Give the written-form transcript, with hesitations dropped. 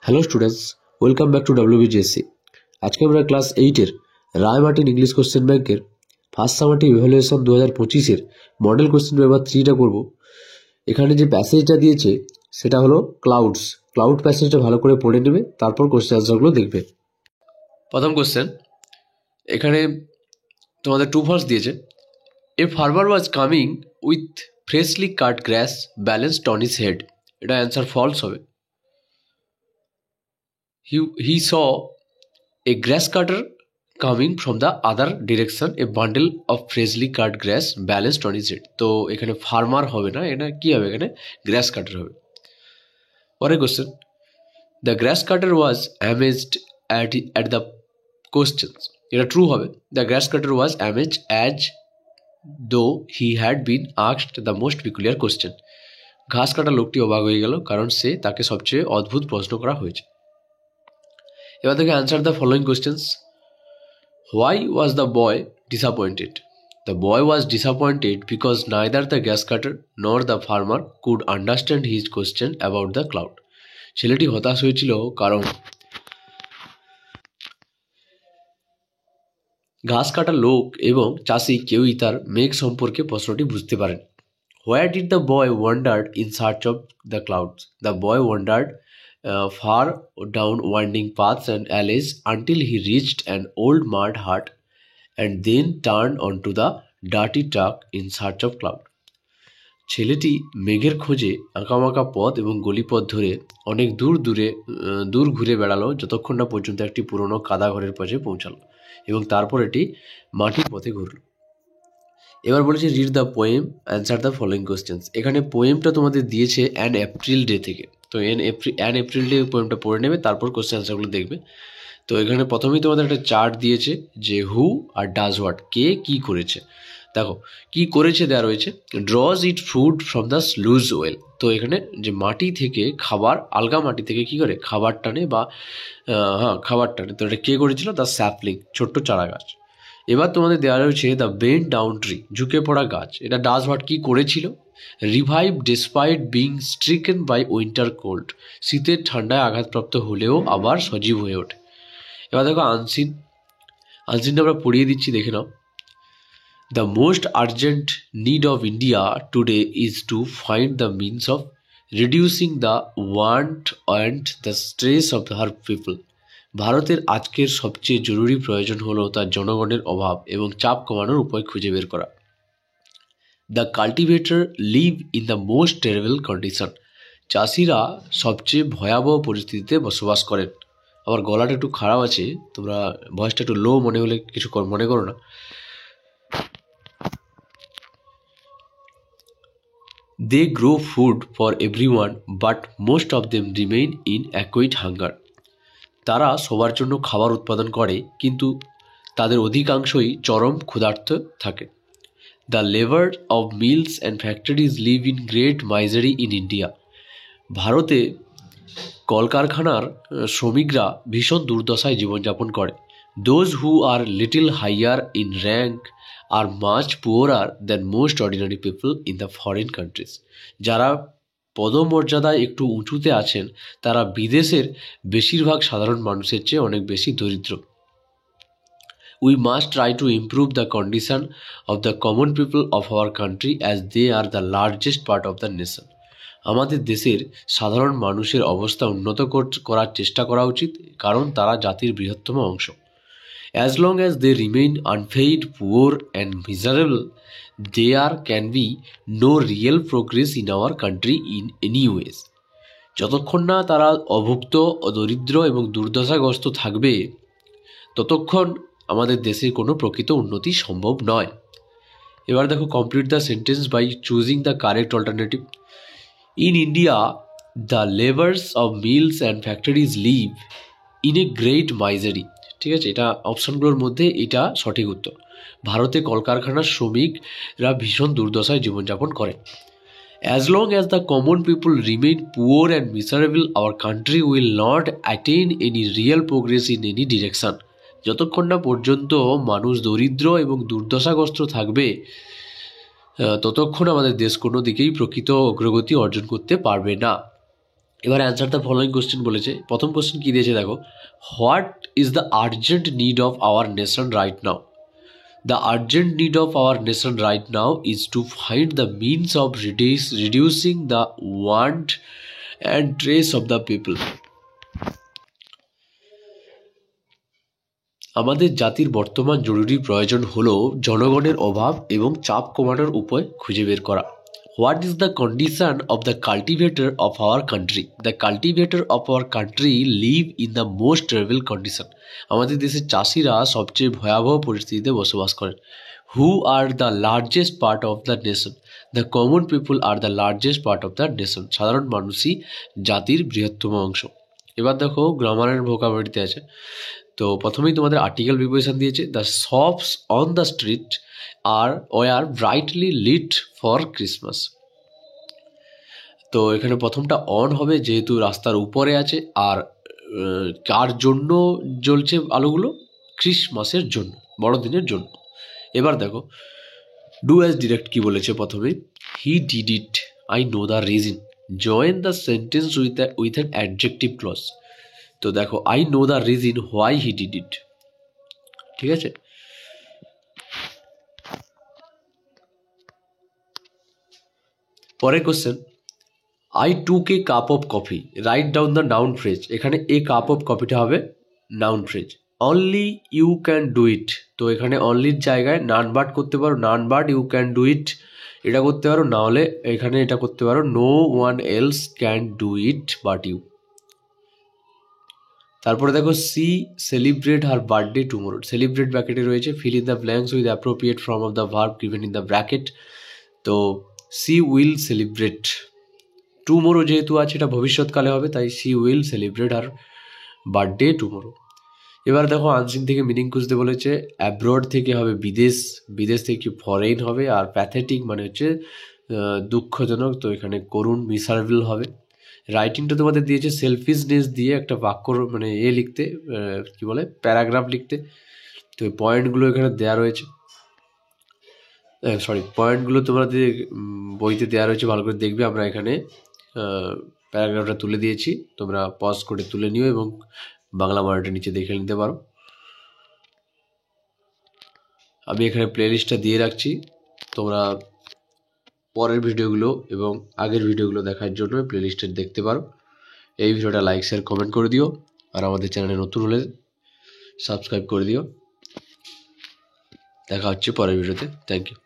Hello students, welcome back to WBGSC। আজকে আমরা class 8-এর রায় মার্টিন ইংলিশ কোশ্চেন ব্যাংকের ফার্স্ট সামারটিভ ইভ্যালুয়েশন 2025-এর মডেল কোশ্চেন পেপার 3টা করব। এখানে যে প্যাসেজটা দিয়েছে সেটা হলো ক্লাউড প্যাসেজটা ভালো করে পড়ে নেবে, তারপর কোশ্চেন আনসারগুলো দেখবে। প্রথম কোশ্চেন, এখানে তোমাদের ট্রু ফলস দিয়েছে। A farmer was coming with freshly cut glass balanced on his head. এটা অ্যান্সার ফলস হবে। He saw a grass cutter coming from the other direction, a bundle of freshly cut grass balanced on his head. তো এখানে farmer হবে না, এটা কি হবে, এখানে গ্রাস কাটার হবে। পরের question, the grass cutter was amazed at the questions. এটা ট্রু হবে। The grass cutter was amazed as though he had been asked the most peculiar question. ঘাস কাটা লোকটি অবাক হয়ে গেল কারণ তাকে সবচেয়ে অদ্ভুত প্রশ্ন করা হয়েছে। এবার থেকে answer the following questions. Why was the boy disappointed? The boy was disappointed because neither the grass cutter nor the farmer could understand his question about the cloud. ছেলেটি হতাশ হয়েছিল কারণ ঘাস কাটা লোক এবং চাষি কেউই তার মেঘ সম্পর্কে প্রশ্নটি বুঝতে পারেন। Where did the boy wander in search of the clouds? The boy wandered far down winding paths and alleys until he reached an old mud hut and then turned onto the dirty track in search of cloud. ছেলেটি মেঘের খোঁজে আঁকাবাঁকা পথ এবং গলিপথ ধরে অনেক দূর ঘুরে বেড়ালো যতক্ষণ না পর্যন্ত একটি পুরনো কাদা ঘরের পাশে পৌঁছালো এবং তারপর এটি মাটির পথে ঘুরল। এবার বলেছে read the poem, answer the following questions. এখানে পোয়েমটা তোমাদের দিয়েছে অ্যান এপ্রিল ডে থেকে, তো অ্যান এপ্রিল ডে পোয়েমটা পড়ে নেবে, তারপর কোয়েশ্চেন অ্যান্সারগুলো দেখবে। তো এখানে প্রথমেই তোমাদের একটা চার্ট দিয়েছে যে হু আর ডাজ হোয়াট, কে কি করেছে। দেখো কি করেছে দেওয়া রয়েছে, draws it food from the soil as well. তো এখানে যে মাটি থেকে খাবার, আলগা মাটি থেকে কি করে খাবার টানে বা খাবার টানে, তো এটা কে করেছিল, দ্য স্যাপলিং, ছোট্ট চারা গাছ। এবার তোমাদের দেওয়া রয়েছে দ্য বেন্ড ডাউন ট্রি, ঝুঁকে পড়া গাছ। এটা ডাজ হোয়াট কি করেছিল, revive despite being stricken by winter cold, শীতের ঠান্ডায় আঘাতপ্রাপ্ত হলেও আবার সজীব হয়ে ওঠে। এবার দেখো আনসিনটা আমরা পড়িয়ে দিচ্ছি, দেখে নাও। The most urgent need of India today is to find the means of reducing the want and the stress of her people. ভারতের আজকের সবচেয়ে জরুরি প্রয়োজন হলো তার জনগণের অভাব এবং চাপ কমানোর উপায় খুঁজে বের করা। The cultivator leave in the most terrible condition. চাষিরা সবচেয়ে ভয়াবহ পরিস্থিতিতে বসবাস করেন। আমার গলাটা একটু খারাপ আছে, তোমরা ভয়েসটা একটু লো মনে হলে কিছু মনে করো না। They grow food for everyone but most of them remain in acute hunger. তারা সবার জন্য খাবার উৎপাদন করে কিন্তু তাদের অধিকাংশই চরম ক্ষুধার্ত থাকে। The labour of mills and factories live in great misery in India. ভারতে কলকারখানার শ্রমিকরা ভীষণ দুর্দশায় জীবনযাপন করে। Those who are little higher in rank are much poorer than most ordinary people in the foreign countries. যারা পদমর্যাদায় একটু উঁচুতে আছেন তারা বিদেশের বেশিরভাগ সাধারণ মানুষের চেয়ে অনেক বেশি দরিদ্র। We must try to improve the condition of the common people of our country as they are the largest part of the nation. আমাদের দেশের সাধারণ মানুষের অবস্থা উন্নত করার চেষ্টা করা উচিত, কারণ তারা জাতির বৃহত্তম অংশ। As long as they remain unfed, poor and miserable, there can be no real progress in our country in any ways. যতক্ষণ না তারা অভুক্ত, দরিদ্র এবং দুর্দশাগ্রস্ত থাকবে ততক্ষণ আমাদের দেশের কোনো প্রকৃত উন্নতি সম্ভব নয়। এবার দেখো complete the sentence by choosing the correct alternative. In India the labours of mills and factories live in a great misery. ঠিক আছে, এটা অপশানগুলোর মধ্যে এটা সঠিক উত্তর। ভারতে কলকারখানার শ্রমিকরা ভীষণ দুর্দশায় জীবনযাপন করে। As long as the common people remain poor and miserable our country will not attain any real progress in any direction. যতক্ষণ না পর্যন্ত মানুষ দরিদ্র এবং দুর্দশাগ্রস্ত থাকবে ততক্ষণ আমাদের দেশ কোনো দিকেই প্রকৃত অগ্রগতি অর্জন করতে পারবে না। এবার অ্যান্সার দ্য ফলোয়িং কোশ্চেন বলেছে। প্রথম কোশ্চেন কী দিয়েছে দেখো, what is the urgent need of our nation right now? The urgent need of our nation right now is to find the means of reducing the want and trace of the people. আমাদের জাতির বর্তমান জরুরি প্রয়োজন হলো জনগণের অভাব এবং চাপ কমানোর উপায় খুঁজে বের করা। What is the condition of the cultivator of our country? The cultivator of our country live in the most terrible condition. আমাদের দেশের চাষিরা সবচেয়ে ভয়াবহ পরিস্থিতিতে বসবাস করেন। Who are the largest part of the nation? The common people are the largest part of the nation. সাধারণ মানুষই জাতির বৃহত্তম অংশ। এবার দেখো গ্রামারের ভোকাবুলারিতে আছে। তো প্রথমেই তোমাদের আর্টিকেল প্রিপোজিশন দিয়েছে, the shops on the street were brightly lit for Christmas. তো এখানে প্রথমটা অন হবে যেহেতু রাস্তার উপরে আছে, আর কার জন্য জ্বলছে আলোগুলো? ক্রিসমাসের জন্য, বড়দিনের জন্য। এবার দেখো ডু অ্যাজ ডিরেক্ট কি বলেছে প্রথমে, he did it, I know the reason, join the sentence with an adjective clause. তো দেখো I know the reason why he did it, ঠিক আছে। পরের question, I took a cup of coffee, write down the noun phrase. এখানে a cup of কফিটা হবে noun phrase. Only you can do it, তো এখানে অনলির জায়গায় নান বাট করতে পারো, none but you can do ইট এটা করতে পারো, না হলে এখানে এটা করতে পারো, no one else can do it but you. তারপরে দেখো she celebrate her birthday tomorrow, celebrate ব্র্যাকেটে রয়েছে, fill in the blanks with appropriate form of the verb given in the bracket. তো সি উইল সেলিব্রেট, টুমোরো যেহেতু আছে এটা ভবিষ্যৎকালে হবে, তাই she will celebrate her birthday tomorrow. এবার দেখো আনসিন থেকে মিনিং খুঁজতে বলেছে, অ্যাব্রড থেকে হবে বিদেশ, বিদেশ থেকে ফরেন হবে, আর প্যাথেটিক মানে হচ্ছে দুঃখজনক, তো এখানে করুণ মিসারেবল হবে। রাইটিংটা তোমাদের দিয়েছে সেলফিশনেস দিয়ে একটা বাক্য মানে লিখতে, কি বলে প্যারাগ্রাফ লিখতে। তো এই পয়েন্টগুলো এখানে দেওয়া রয়েছে, পয়েন্টগুলো তোমাদের বইতে দেওয়া রয়েছে, ভালো করে দেখবে। আমরা এখানে প্যারাগ্রাফটা তুলে দিয়েছি, তোমরা পজ করে তুলে নিও এবং বাংলা মানেটা নিচে দেখে নিতে পারো। আমি এখানে প্লেলিস্টটা দিয়ে রাখছি, তোমরা পরের ভিডিওগুলো এবং আগের ভিডিওগুলো দেখার জন্য প্লেলিস্টে দেখতে পারো। এই ভিডিওটা লাইক শেয়ার কমেন্ট করে দিও, আর আমাদের চ্যানেলে নতুন হলে সাবস্ক্রাইব করে দিও। দেখা হচ্ছে পরের ভিডিওতে। Thank you.